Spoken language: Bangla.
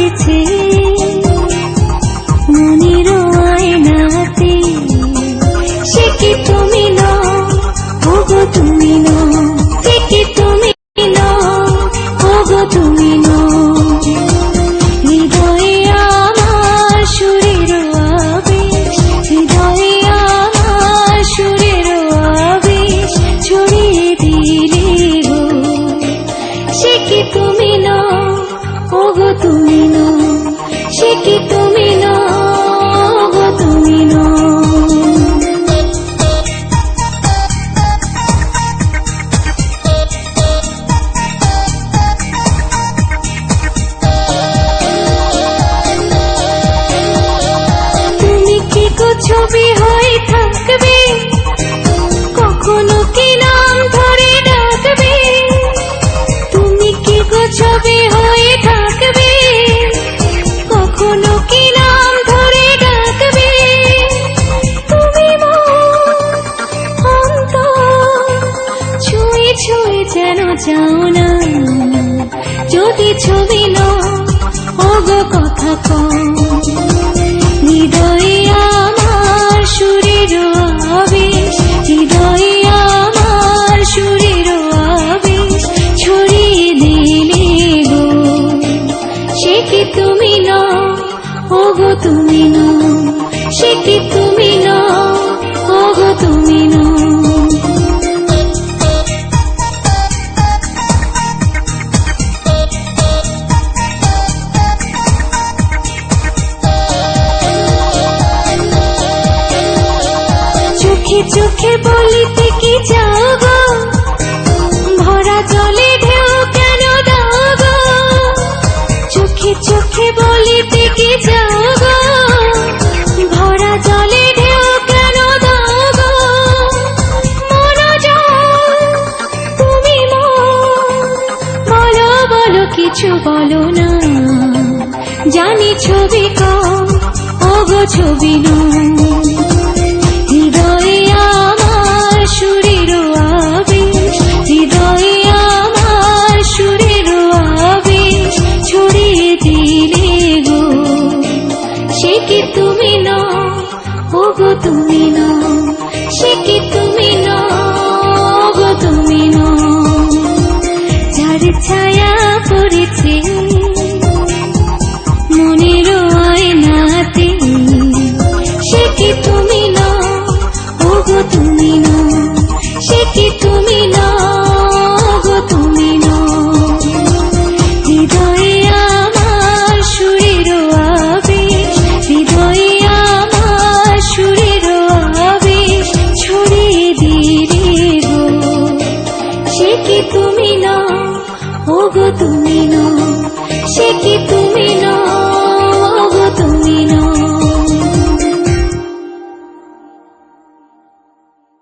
পড়েছে মনের আয়নাতে। সে কি তুমি নও, ওগো তুমি নও, সে কি তুমি নও, ওগো তুমি নও। হৃদয়ে আমার সুরের আবেশ, হৃদয়ে আমার সুরের আবেশ ছড়িয়ে দিলে গো। সে কি তুমি নও, ওগো তুমি নও, সে কি তুমি নও, ওগো তুমি নও। তুমি কি গো ছবি হয়ে থাকবে, কখনো কি নাম ধরে ডাকবে। তুমি কি গো ছবি হয়ে থাকবে, কখনো কি নাম ধরে ডাকবে। তুমি মন অন্তর ছুঁয়ে ছুঁয়ে যেন যাও না, যদি ছবি নও, ওগো কথা কও। হৃদয়ে আমার সুরের আবেশ, হৃদয়ে আমার সুরের আবেশ ছড়িয়ে দিলে গো। সে কি তুমি নও, ওগো তুমি নও, সে কি তুমি নও, ওগো তুমি নও। চোখে চোখে বলিতে কি যাও গো, ভরা জলে ঢেউ কেন দাও গো। চোখে চোখে বলিতে কি যাও গো, ভরা জলে ঢেউ কেন দাও গো। মনোযোগ তুমি মন, বলো বলো কিছু বলো না। জানি ছবি কম, ওগো ছবি নয়। হৃদয়ে আমার সুরের আবেশ, হৃদয়ে আমার সুরের আবেশ ছড়িয়ে দিলে গো। সে কি তুমি নও, ওগো তুমি নও, সে কি তুমি নও, ওগো তুমি নও। যার ছায়া পড়েছে